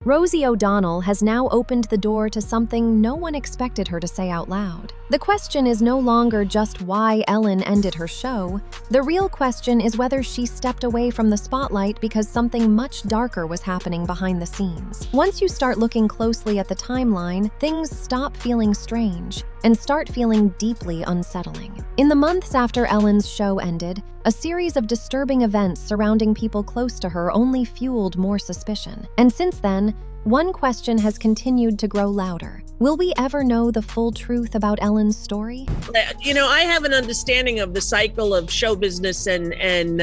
Rosie O'Donnell has now opened the door to something no one expected her to say out loud. The question is no longer just why Ellen ended her show. The real question is whether she stepped away from the spotlight because something much darker was happening behind the scenes. Once you start looking closely at the timeline, things stop feeling strange and start feeling deeply unsettling. In the months after Ellen's show ended, a series of disturbing events surrounding people close to her only fueled more suspicion. And since then, one question has continued to grow louder. Will we ever know the full truth about Ellen's story? I have an understanding of the cycle of show business and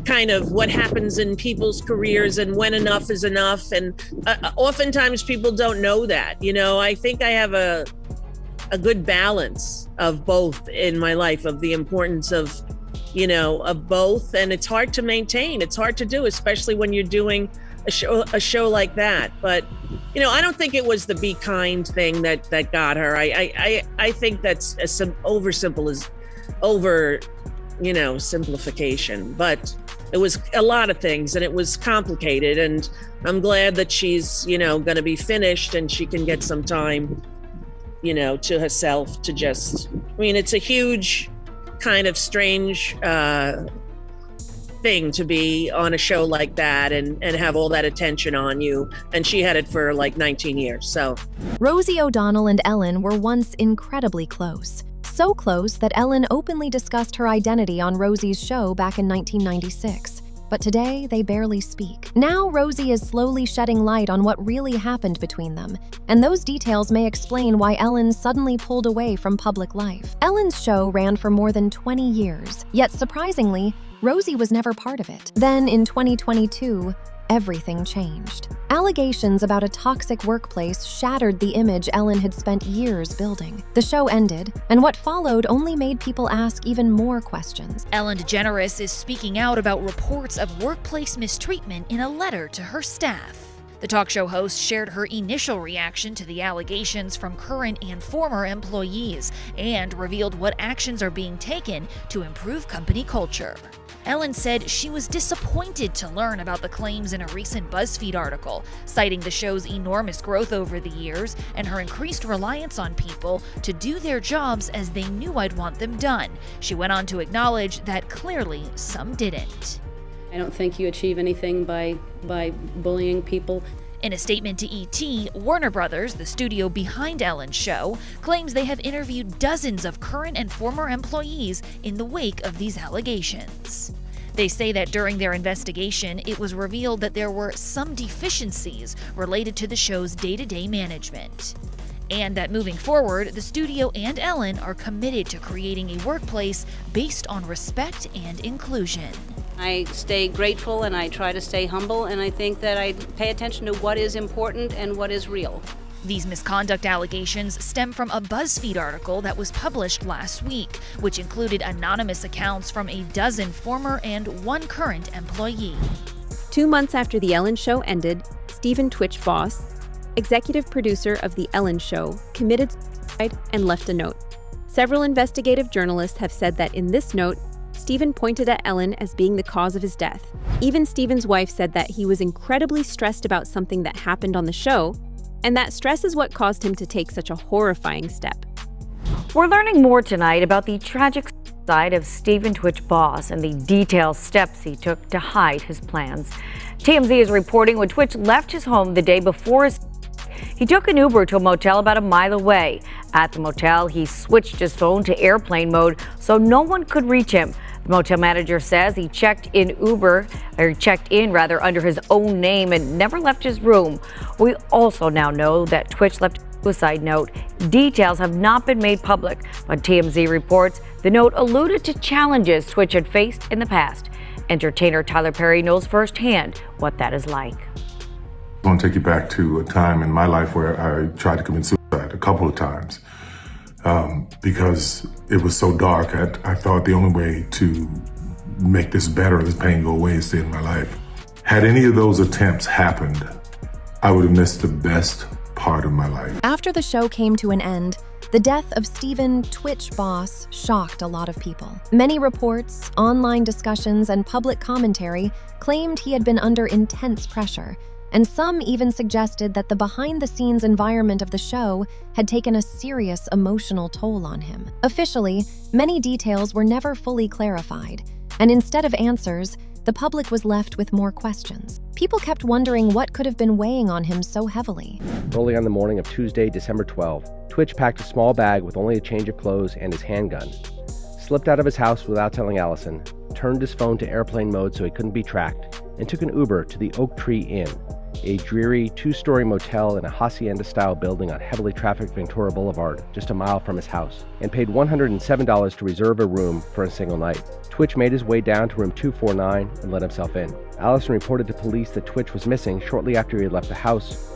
kind of what happens in people's careers and when enough is enough. And oftentimes people don't know that. I think I have a good balance of both in my life, of the importance of both. And it's hard to maintain. It's hard to do, especially when you're doing a show like that. But I don't think it was the be kind thing that got her. I think that's simplification, but it was a lot of things and it was complicated, and I'm glad that she's going to be finished and she can get some time to herself to just, it's a huge kind of strange thing to be on a show like that and have all that attention on you. And she had it for like 19 years. So Rosie O'Donnell and Ellen were once incredibly close. So close that Ellen openly discussed her identity on Rosie's show back in 1996. But today, they barely speak. Now, Rosie is slowly shedding light on what really happened between them, and those details may explain why Ellen suddenly pulled away from public life. Ellen's show ran for more than 20 years, yet surprisingly, Rosie was never part of it. Then, in 2022, everything changed. Allegations about a toxic workplace shattered the image Ellen had spent years building. The show ended, and what followed only made people ask even more questions. Ellen DeGeneres is speaking out about reports of workplace mistreatment in a letter to her staff. The talk show host shared her initial reaction to the allegations from current and former employees and revealed what actions are being taken to improve company culture. Ellen said she was disappointed to learn about the claims in a recent BuzzFeed article, citing the show's enormous growth over the years and her increased reliance on people to do their jobs as they knew I'd want them done. She went on to acknowledge that clearly some didn't. I don't think you achieve anything by bullying people. In a statement to ET, Warner Brothers, the studio behind Ellen's show, claims they have interviewed dozens of current and former employees in the wake of these allegations. They say that during their investigation, it was revealed that there were some deficiencies related to the show's day-to-day management. And that moving forward, the studio and Ellen are committed to creating a workplace based on respect and inclusion. I stay grateful and I try to stay humble, and I think that I pay attention to what is important and what is real. These misconduct allegations stem from a BuzzFeed article that was published last week, which included anonymous accounts from a dozen former and one current employee. 2 months after The Ellen Show ended, Stephen Twitch Boss, executive producer of The Ellen Show, committed suicide and left a note. Several investigative journalists have said that in this note, Stephen pointed at Ellen as being the cause of his death. Even Stephen's wife said that he was incredibly stressed about something that happened on the show, and that stress is what caused him to take such a horrifying step. We're learning more tonight about the tragic side of Stephen Twitch Boss and the detailed steps he took to hide his plans. TMZ is reporting when Twitch left his home the day before he took an Uber to a motel about a mile away. At the motel, he switched his phone to airplane mode so no one could reach him. The motel manager says he checked in under his own name and never left his room. We also now know that Twitch left a suicide note. Details have not been made public, but TMZ reports the note alluded to challenges Twitch had faced in the past. Entertainer Tyler Perry knows firsthand what that is like. I want to take you back to a time in my life where I tried to commit suicide a couple of times because it was so dark. I thought the only way to make this better, this pain go away, is to end my life. Had any of those attempts happened, I would have missed the best part of my life. After the show came to an end, the death of Stephen Twitch Boss shocked a lot of people. Many reports, online discussions, and public commentary claimed he had been under intense pressure. and some even suggested that the behind-the-scenes environment of the show had taken a serious emotional toll on him. Officially, many details were never fully clarified, and instead of answers, the public was left with more questions. People kept wondering what could have been weighing on him so heavily. Early on the morning of Tuesday, December 12, Twitch packed a small bag with only a change of clothes and his handgun, slipped out of his house without telling Allison, turned his phone to airplane mode so he couldn't be tracked, and took an Uber to the Oak Tree Inn, a dreary two-story motel in a hacienda-style building on heavily trafficked Ventura Boulevard, just a mile from his house, and paid $107 to reserve a room for a single night. Twitch made his way down to room 249 and let himself in. Allison reported to police that Twitch was missing shortly after he had left the house,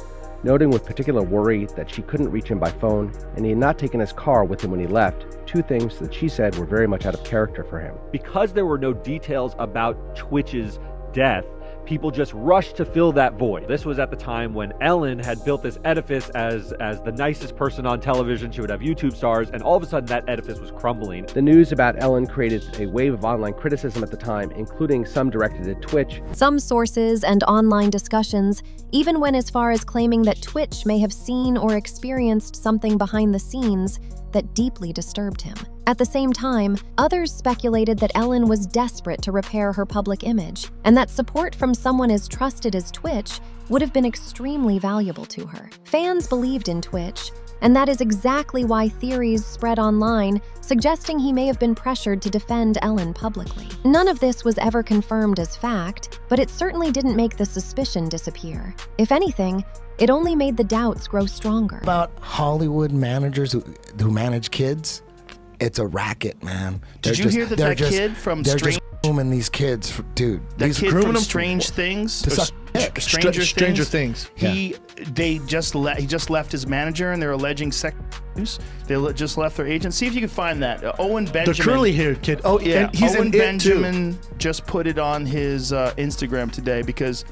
noting with particular worry that she couldn't reach him by phone and he had not taken his car with him when he left, two things that she said were very much out of character for him. Because there were no details about Twitch's death, people just rushed to fill that void. This was at the time when Ellen had built this edifice as the nicest person on television. She would have YouTube stars, and all of a sudden that edifice was crumbling. The news about Ellen created a wave of online criticism at the time, including some directed at Twitch. Some sources and online discussions even went as far as claiming that Twitch may have seen or experienced something behind the scenes that deeply disturbed him. At the same time, others speculated that Ellen was desperate to repair her public image, and that support from someone as trusted as Twitch would have been extremely valuable to her. Fans believed in Twitch, and that is exactly why theories spread online suggesting he may have been pressured to defend Ellen publicly. None of this was ever confirmed as fact, but it certainly didn't make the suspicion disappear. If anything, it only made the doubts grow stronger. About Hollywood managers who manage kids, it's a racket, man. Did you hear that kid from They're Strange... just grooming these kids, dude. That These kid grooming from them Strange Things? to suck dick. Stranger Things. Yeah. He just left his manager, and they're alleging sex abuse. They just left their agent. See if you can find that. Owen Benjamin. The curly-haired kid. Oh, yeah. And he's Owen in Benjamin it too. just put it on his Instagram today because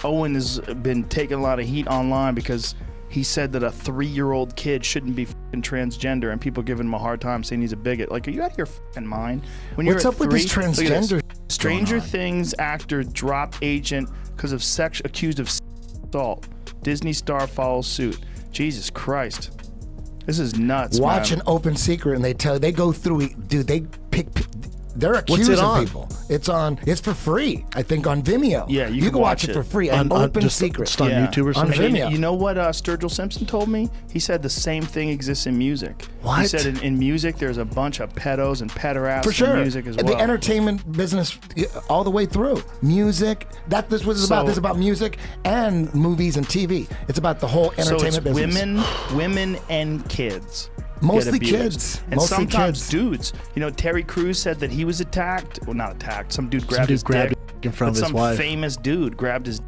Owen has been taking a lot of heat online because he said that a 3-year-old kid shouldn't be f***ing transgender, and people giving him a hard time saying he's a bigot. Like, are you out of your f***ing mind? When What's you're up with this transgender? Stranger Things actor dropped agent because of accused of assault. Disney star follows suit. Jesus Christ. This is nuts, Watch man. an Open Secret, and they go through, dude, they pick, they're What's it accusing on? people. It's for free, I think, on Vimeo. Yeah, you can can watch watch it it. for free. An Open Secret. Just on YouTube or On something? Vimeo. You know what Sturgill Simpson told me? He said the same thing exists in music. What? He said in music there's a bunch of pedos and pederasts For sure. in music as well. The entertainment business all the way through. Music, this was about. This is about music and movies and TV. It's about the whole entertainment so it's business. women and kids. Mostly get abused. kids. And Mostly sometimes kids. dudes. You know, Terry Crews said that he was attacked. Well, not attacked. Some dude grabbed his dick. in front of But his some wife. famous dude grabbed his.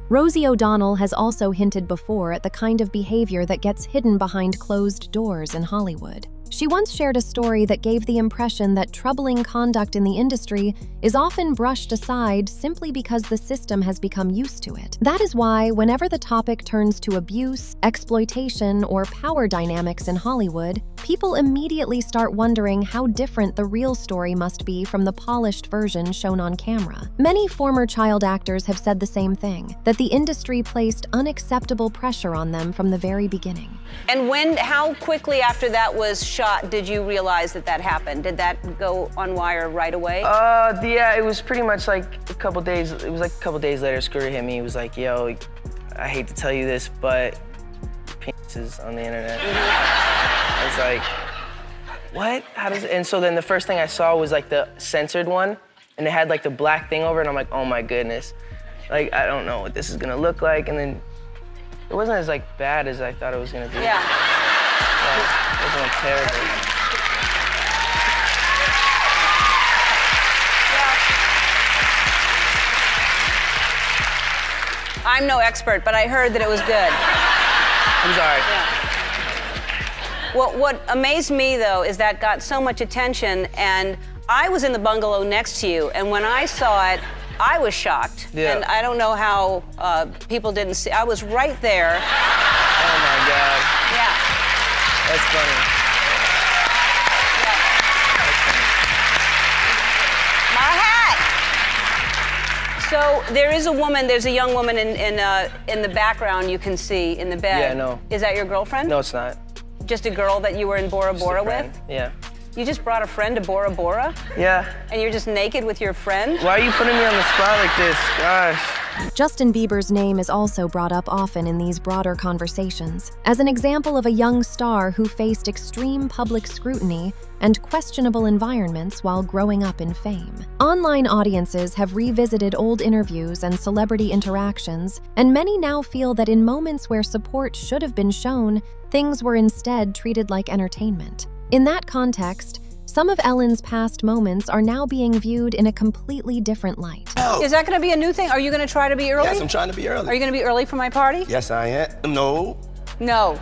Rosie O'Donnell has also hinted before at the kind of behavior that gets hidden behind closed doors in Hollywood. She once shared a story that gave the impression that troubling conduct in the industry is often brushed aside simply because the system has become used to it. That is why, whenever the topic turns to abuse, exploitation, or power dynamics in Hollywood, people immediately start wondering how different the real story must be from the polished version shown on camera. Many former child actors have said the same thing, that the industry placed unacceptable pressure on them from the very beginning. And how quickly after that was shot did you realize that happened? Did that go on wire right away? Yeah, it was pretty much like a couple days. It was like a couple days later, Scooter hit me. He was like, "Yo, I hate to tell you this, but penis is on the internet." I was like, "What? How does?" And so then the first thing I saw was like the censored one, and it had like the black thing over it. And I'm like, "Oh my goodness!" Like I don't know what this is gonna look like. And then it wasn't as like bad as I thought it was gonna be. Yeah. It wasn't like terrible. I'm no expert, but I heard that it was good. I'm sorry. Yeah. Well, what amazed me, though, is that got so much attention, and I was in the bungalow next to you, and when I saw it, I was shocked. Yeah. And I don't know how people didn't see. I was right there. Oh my God. Yeah. That's funny. My hat! So there is a woman, there's a young woman in the background you can see in the bed. Yeah, I know. Is that your girlfriend? No, it's not. Just a girl that you were in Bora Bora with? Yeah. You just brought a friend to Bora Bora? Yeah. And you're just naked with your friend? Why are you putting me on the spot like this? Gosh. Justin Bieber's name is also brought up often in these broader conversations, as an example of a young star who faced extreme public scrutiny and questionable environments while growing up in fame. Online audiences have revisited old interviews and celebrity interactions, and many now feel that in moments where support should have been shown, things were instead treated like entertainment. In that context, some of Ellen's past moments are now being viewed in a completely different light. Is that going to be a new thing? Are you going to try to be early? Yes, I'm trying to be early. Are you going to be early for my party? Yes, I am. No. No.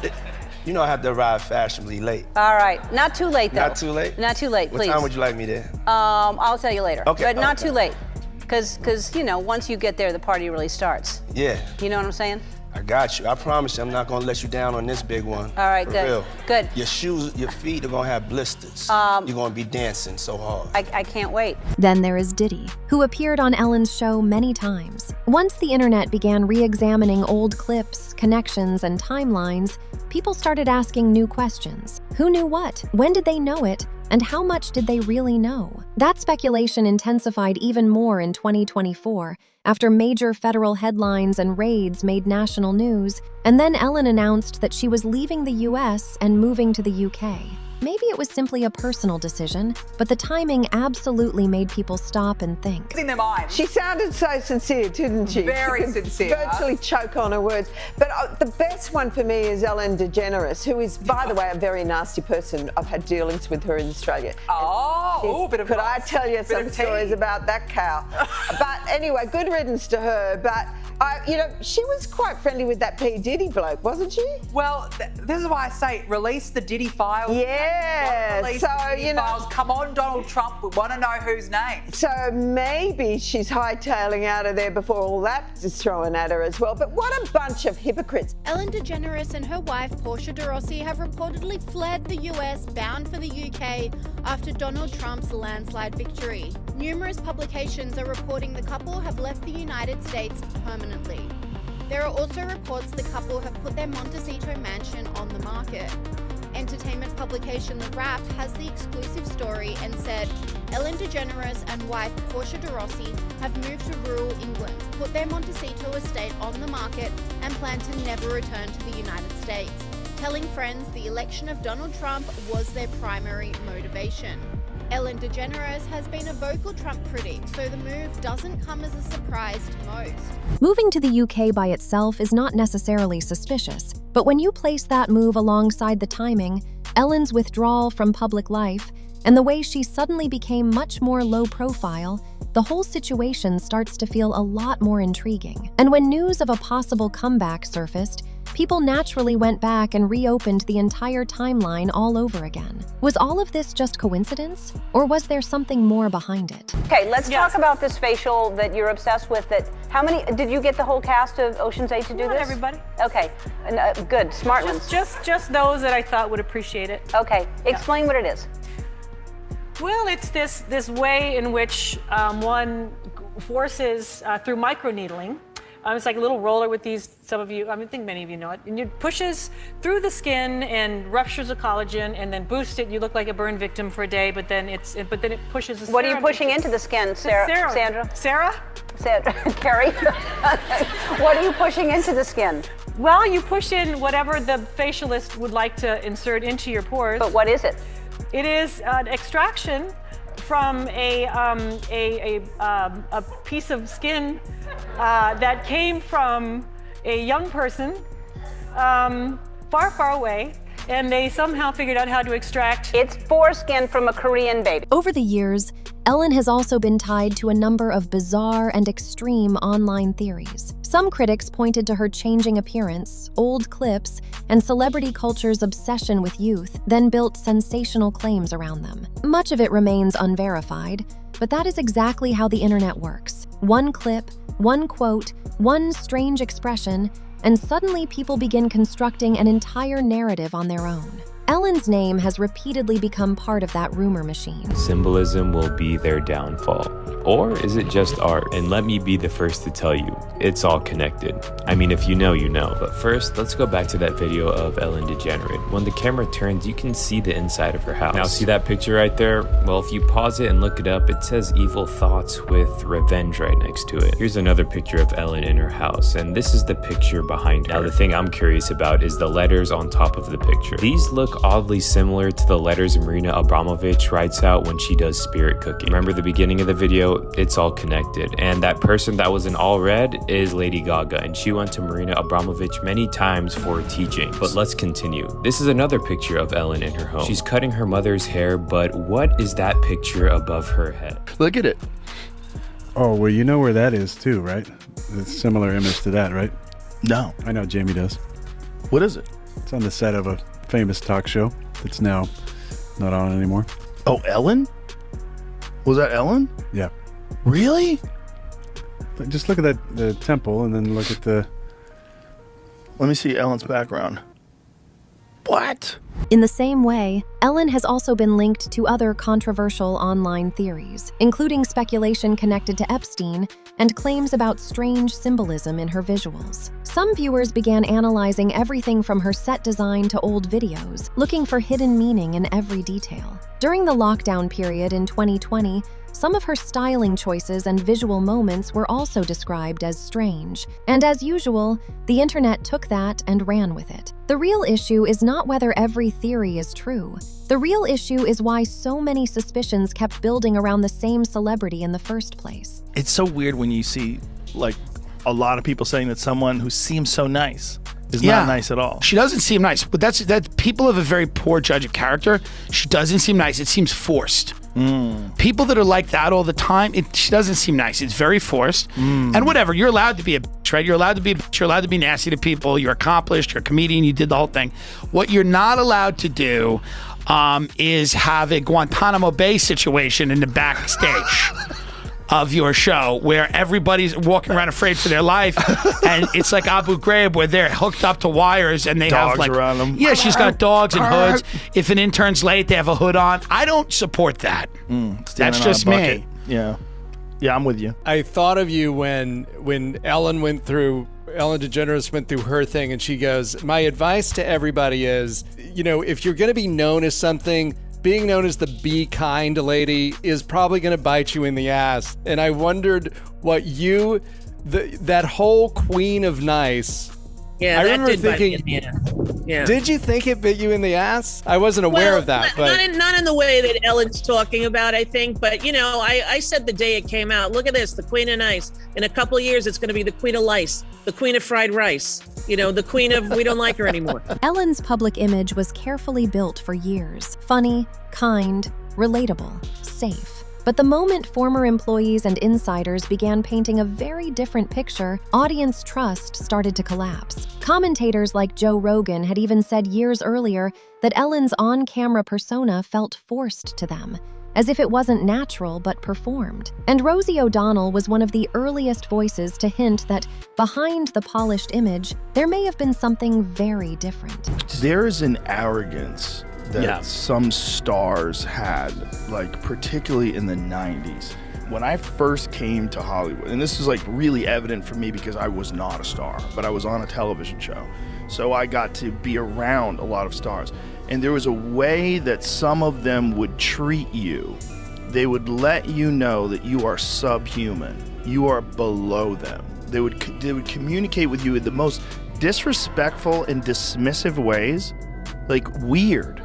You know I have to arrive fashionably late. All right. Not too late, though. Not too late? Not too late, please. What time would you like me there? I'll tell you later. Okay. But not too late. Because, you know, once you get there, the party really starts. Yeah. You know what I'm saying? I got you. I promise you I'm not gonna let you down on this big one. All right, For good. real. Good. Your shoes, your feet are gonna have blisters. You're gonna be dancing so hard. I can't wait. Then there is Diddy, who appeared on Ellen's show many times. Once the internet began re-examining old clips, connections, and timelines, people started asking new questions. Who knew what? When did they know it? And how much did they really know? That speculation intensified even more in 2024 after major federal headlines and raids made national news, and then Ellen announced that she was leaving the US and moving to the UK. Maybe it was simply a personal decision, but the timing absolutely made people stop and think. In their mind. She sounded so sincere, didn't she? Very sincere. Virtually choke on her words. But the best one for me is Ellen DeGeneres, who is, by the way, a very nasty person. I've had dealings with her in Australia. Could I tell you some stories about that cow? But anyway, good riddance to her. But you know, she was quite friendly with that P. Diddy bloke, wasn't she? Well, this is why I say release the Diddy files. Yeah, Release so the Diddy you know, files. Come on, Donald Trump, we want to know whose name. So maybe she's hightailing out of there before all that is thrown at her as well. But what a bunch of hypocrites. Ellen DeGeneres and her wife Portia de Rossi have reportedly fled the US, bound for the UK, after Donald Trump's landslide victory. Numerous publications are reporting the couple have left the United States permanently. There are also reports the couple have put their Montecito mansion on the market. Entertainment publication The Wrap has the exclusive story and said Ellen DeGeneres and wife Portia de Rossi have moved to rural England, put their Montecito estate on the market, and plan to never return to the United States, telling friends the election of Donald Trump was their primary motivation. Ellen DeGeneres has been a vocal Trump critic, so the move doesn't come as a surprise to most. Moving to the UK by itself is not necessarily suspicious, but when you place that move alongside the timing, Ellen's withdrawal from public life, and the way she suddenly became much more low profile, the whole situation starts to feel a lot more intriguing. And when news of a possible comeback surfaced, people naturally went back and reopened the entire timeline all over again. Was all of this just coincidence, or was there something more behind it? Okay, let's talk about this facial that you're obsessed with. How many, did you get the whole cast of Ocean's 8 to do Not this? everybody. Okay, good, smart ones. Just those that I thought would appreciate it. Okay, explain what it is. Well, it's this way in which one forces through microneedling. It's like a little roller with these, some of you, I think many of you know it, and it pushes through the skin and ruptures the collagen and then boosts it. You look like a burn victim for a day, but then it pushes the What are you pushing into the skin, Sandra? Sarah? Carrie? What are you pushing into the skin? Well, you push in whatever the facialist would like to insert into your pores. But what is it? It is an extraction from a piece of skin that came from a young person far, far away, and they somehow figured out how to extract. It's foreskin from a Korean baby. Over the years, Ellen has also been tied to a number of bizarre and extreme online theories. Some critics pointed to her changing appearance, old clips, and celebrity culture's obsession with youth, then built sensational claims around them. Much of it remains unverified, but that is exactly how the internet works. One clip, one quote, one strange expression, and suddenly people begin constructing an entire narrative on their own. Ellen's name has repeatedly become part of that rumor machine. Symbolism will be their downfall. Or is it just art? And let me be the first to tell you, it's all connected. I mean, if you know, you know. But first, let's go back to that video of Ellen DeGeneres. When the camera turns, you can see the inside of her house. Now, see that picture right there? Well, if you pause it and look it up, it says evil thoughts with revenge right next to it. Here's another picture of Ellen in her house, and this is the picture behind her. Now, the thing I'm curious about is the letters on top of the picture. These look oddly similar to the letters Marina Abramovich writes out when she does spirit cooking. Remember the beginning of the video? It's all connected. And that person that was in all red is Lady Gaga, and she went to Marina Abramovich many times for teaching. But let's continue. This is another picture of Ellen in her home. She's cutting her mother's hair, but what is that picture above her head? Look at it. Oh, well, you know where that is too, right? It's a similar image to that, right? No. I know Jamie does. What is it? It's on the set of a famous talk show that's now not on anymore. Oh, Ellen? Was that Ellen? Yeah. Really? Just look at the temple and then look at the... Let me see Ellen's background. What? In the same way, Ellen has also been linked to other controversial online theories, including speculation connected to Epstein and claims about strange symbolism in her visuals. Some viewers began analyzing everything from her set design to old videos, looking for hidden meaning in every detail. During the lockdown period in 2020, some of her styling choices and visual moments were also described as strange. And as usual, the internet took that and ran with it. The real issue is not whether every theory is true. The real issue is why so many suspicions kept building around the same celebrity in the first place. It's so weird when you see, like, a lot of people saying that someone who seems so nice is not nice at all. She doesn't seem nice, but that people have a very poor judge of character. She doesn't seem nice. It seems forced. People that are like that all the time, she doesn't seem nice. It's very forced. And whatever, you're allowed to be a bitch, right? You're allowed to be a bitch. You're allowed to be nasty to people. You're accomplished. You're a comedian. You did the whole thing. What you're not allowed to do is have a Guantanamo Bay situation in the backstage of your show where everybody's walking around afraid for their life, and it's like Abu Ghraib where they're hooked up to wires and they dogs have like around them. Yeah, she's got dogs and hoods. If an intern's late, they have a hood on. I don't support that. That's just me. Yeah, I'm with you. I thought of you when Ellen DeGeneres went through her thing, and she goes, "My advice to everybody is, if you're going to be known as something, being known as the be kind lady is probably going to bite you in the ass." And I wondered what that whole queen of nice. Yeah, I that remember did bite me thinking, in the ass. Yeah. Did you think it bit you in the ass? I wasn't aware of that. But Not in the way that Ellen's talking about, I think. But, I said the day it came out, look at this, the queen of nice. In a couple of years, it's going to be the queen of lice, the queen of fried rice, the queen of we don't like her anymore. Ellen's public image was carefully built for years. Funny, kind, relatable, safe. But the moment former employees and insiders began painting a very different picture, audience trust started to collapse. Commentators like Joe Rogan had even said years earlier that Ellen's on-camera persona felt forced to them, as if it wasn't natural but performed. And Rosie O'Donnell was one of the earliest voices to hint that behind the polished image, there may have been something very different. There is an arrogance that some stars had, like particularly in the 90s. When I first came to Hollywood, and this is like really evident for me because I was not a star, but I was on a television show. So I got to be around a lot of stars. And there was a way that some of them would treat you. They would let you know that you are subhuman. You are below them. They would communicate with you in the most disrespectful and dismissive ways, like weird,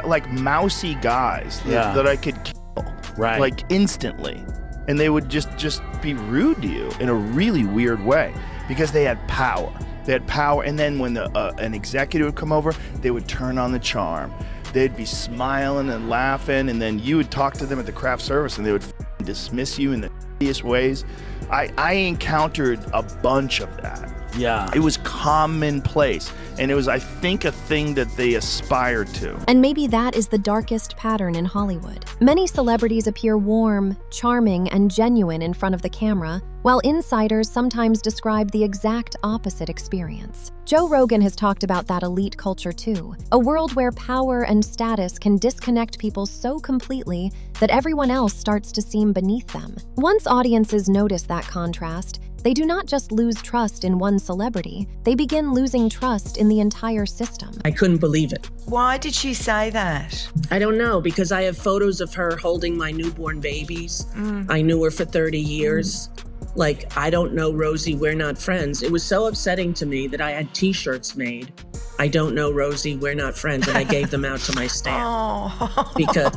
like mousy guys that I could kill, like instantly, and they would just be rude to you in a really weird way because they had power. And then when an executive would come over, they would turn on the charm. They'd be smiling and laughing, and then you would talk to them at the craft service, and they would dismiss you in the shittiest ways. I encountered a bunch of that. Yeah. It was commonplace. And it was, I think, a thing that they aspired to. And maybe that is the darkest pattern in Hollywood. Many celebrities appear warm, charming, and genuine in front of the camera, while insiders sometimes describe the exact opposite experience. Joe Rogan has talked about that elite culture too, a world where power and status can disconnect people so completely that everyone else starts to seem beneath them. Once audiences notice that contrast, they do not just lose trust in one celebrity, they begin losing trust in the entire system. I couldn't believe it. Why did she say that? I don't know, because I have photos of her holding my newborn babies. I knew her for 30 years. Like, I don't know Rosie, we're not friends. It was so upsetting to me that I had t-shirts made. I don't know Rosie, we're not friends, and I gave them out to my staff. Because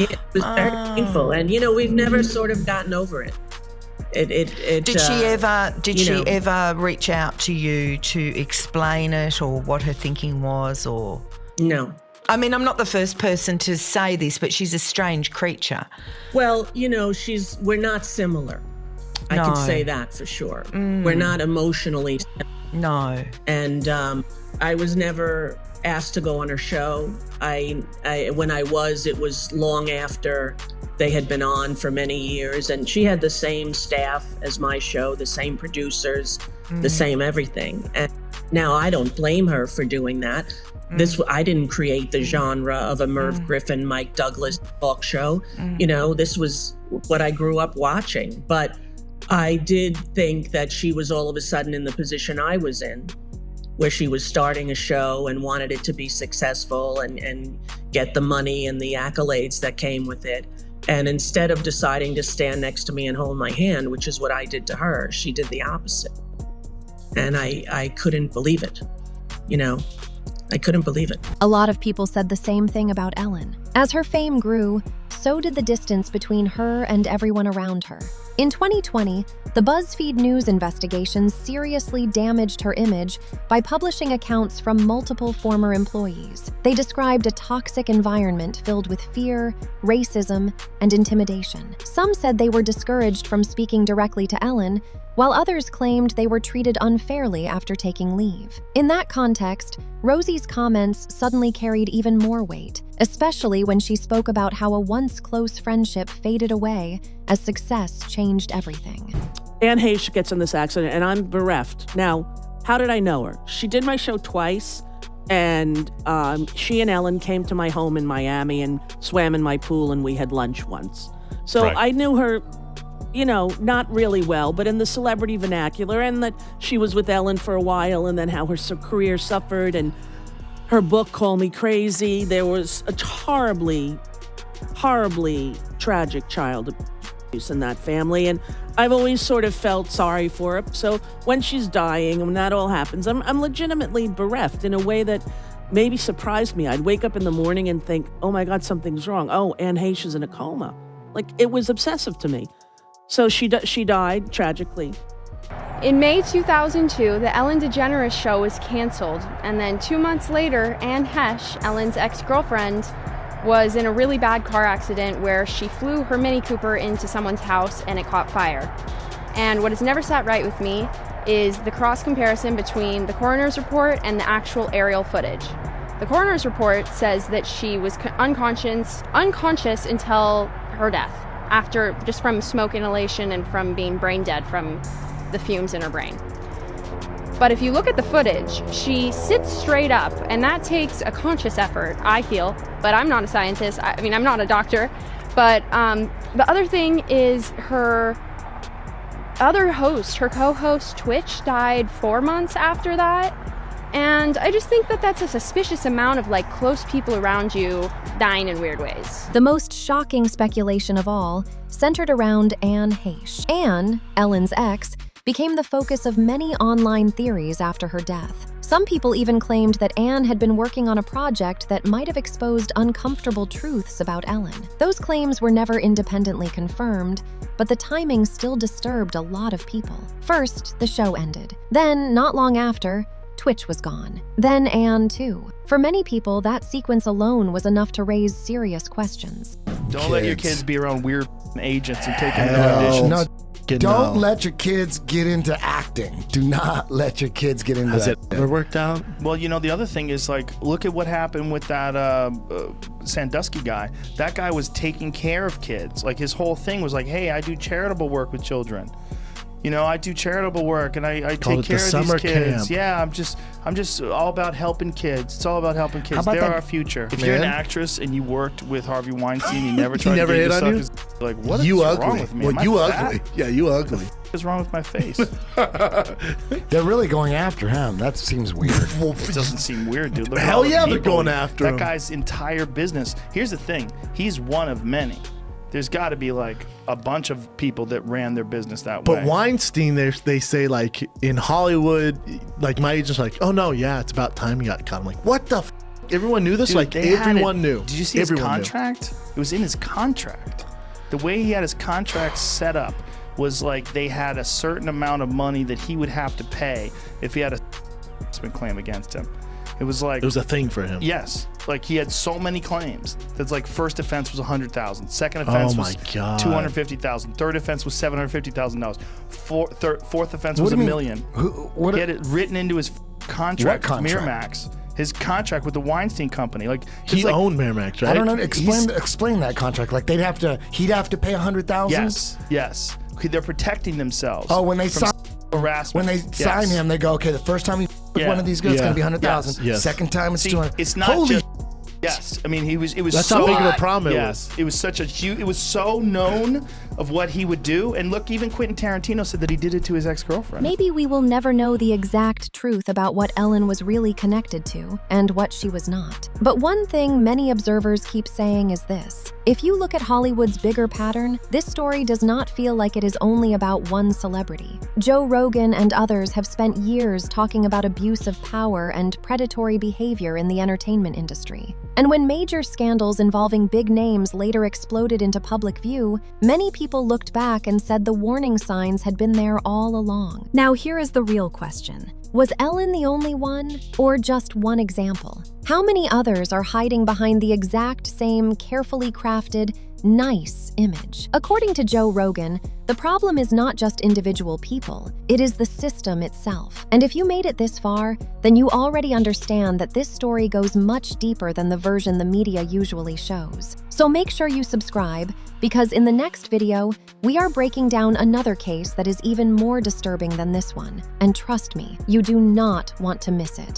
it was very painful. And, you know, we've never sort of gotten over it. Did she ever reach out to you to explain it or what her thinking was, or? No. I mean, I'm not the first person to say this, but she's a strange creature. Well, you know, we're not similar. I can say that for sure. We're not emotionally similar. No. And I was never asked to go on her show. When I was, it was long after they had been on for many years, and she had the same staff as my show, the same producers, the same everything. And now I don't blame her for doing that. I didn't create the genre of a Merv Griffin, Mike Douglas talk show. You know, this was what I grew up watching. But I did think that she was all of a sudden in the position I was in, where she was starting a show and wanted it to be successful and get the money and the accolades that came with it. And instead of deciding to stand next to me and hold my hand, which is what I did to her, she did the opposite. And I couldn't believe it. You know, I couldn't believe it. A lot of people said the same thing about Ellen. As her fame grew, so did the distance between her and everyone around her. In 2020, the BuzzFeed News investigations seriously damaged her image by publishing accounts from multiple former employees. They described a toxic environment filled with fear, racism, and intimidation. Some said they were discouraged from speaking directly to Ellen, while others claimed they were treated unfairly after taking leave. In that context, Rosie's comments suddenly carried even more weight, especially when she spoke about how a once close friendship faded away as success changed everything. Anne Heche gets in this accident, and I'm bereft. Now, how did I know her? She did my show twice, and she and Ellen came to my home in Miami and swam in my pool, and we had lunch once. So Right. I knew her, you know, not really well, but in the celebrity vernacular, and that she was with Ellen for a while, and then how her career suffered, and her book, Call Me Crazy. There was a horribly, horribly tragic child abuse in that family, and I've always sort of felt sorry for her. So when she's dying, when that all happens, I'm legitimately bereft in a way that maybe surprised me. I'd wake up in the morning and think, oh my God, something's wrong. Oh, Anne Heche is in a coma. Like, it was obsessive to me. So she died tragically. In May 2002, the Ellen DeGeneres show was canceled, and then 2 months later, Anne Heche, Ellen's ex-girlfriend, was in a really bad car accident where she flew her Mini Cooper into someone's house and it caught fire. And what has never sat right with me is the cross comparison between the coroner's report and the actual aerial footage. The coroner's report says that she was unconscious until her death, after just from smoke inhalation and from being brain dead from the fumes in her brain. But if you look at the footage, she sits straight up, and that takes a conscious effort, I feel, but I'm not a scientist. I mean, I'm not a doctor. But the other thing is her other host, her co-host Twitch, died 4 months after that. And I just think that that's a suspicious amount of like close people around you dying in weird ways. The most shocking speculation of all centered around Anne Heche. Anne, Ellen's ex, became the focus of many online theories after her death. Some people even claimed that Anne had been working on a project that might have exposed uncomfortable truths about Ellen. Those claims were never independently confirmed, but the timing still disturbed a lot of people. First, the show ended. Then, not long after, Twitch was gone. Then Anne, too. For many people, that sequence alone was enough to raise serious questions. Don't let your kids be around weird agents and take them to auditions. No, Don't let your kids get into acting. Do not let your kids get into Has that. it ever worked out? Well, you know, the other thing is, like, look at what happened with that Sandusky guy. That guy was taking care of kids. Like, his whole thing was like, hey, I do charitable work with children. You know, I do charitable work and I take care of these kids. Yeah, I'm just all about helping kids. It's all about helping kids. They're our future. If you're an actress and you worked with Harvey Weinstein, you never tried to get hit on you? Like, what is You wrong ugly. with me? Well, Am I you fat? ugly. Yeah, you ugly. What is wrong with my face? They're really going after him. That seems weird. It doesn't seem weird, dude. Look at Hell all the yeah, they're people. going after that him. guy's entire business. Here's the thing. He's one of many. There's got to be like a bunch of people that ran their business that way. But Weinstein, they say, like, in Hollywood, like, my agent's like, oh no, yeah, it's about time he got caught. I'm like, what the f? Everyone knew this? Dude, like, they had everyone it- knew. Did you see Everyone his knew. contract? It was in his contract. The way he had his contract set up was like they had a certain amount of money that he would have to pay if he had a claim against him. It was like, It was a thing for him. yes, like he had so many claims. That's like first offense was $100,000, second offense Oh was my God. $250,000, third offense was $750,000, fourth offense What was do $1 you mean? million. He had it written into his contract, What with contract? Miramax. His contract with the Weinstein Company, like He it's like, owned Miramax, right? I don't know. Explain that contract. Like he'd have to pay $100,000. Yes. Okay, they're protecting themselves. Oh, when they from sign harassment. When they sign him, they go, okay, the first time you with one of these girls, it's gonna be $100,000. Yes. Second time, it's See, 200. It's not Holy just. Yes, I mean it was. That's so how big of a problem it yes, it was such a huge. It was so known of what he would do, and look, even Quentin Tarantino said that he did it to his ex-girlfriend. Maybe we will never know the exact truth about what Ellen was really connected to and what she was not. But one thing many observers keep saying is this. If you look at Hollywood's bigger pattern, this story does not feel like it is only about one celebrity. Joe Rogan and others have spent years talking about abuse of power and predatory behavior in the entertainment industry. And when major scandals involving big names later exploded into public view, many people looked back and said the warning signs had been there all along. Now here is the real question. Was Ellen the only one, or just one example? How many others are hiding behind the exact same carefully crafted, nice image? According to Joe Rogan, the problem is not just individual people, it is the system itself. And if you made it this far, then you already understand that this story goes much deeper than the version the media usually shows. So make sure you subscribe, because in the next video, we are breaking down another case that is even more disturbing than this one. And trust me, you do not want to miss it.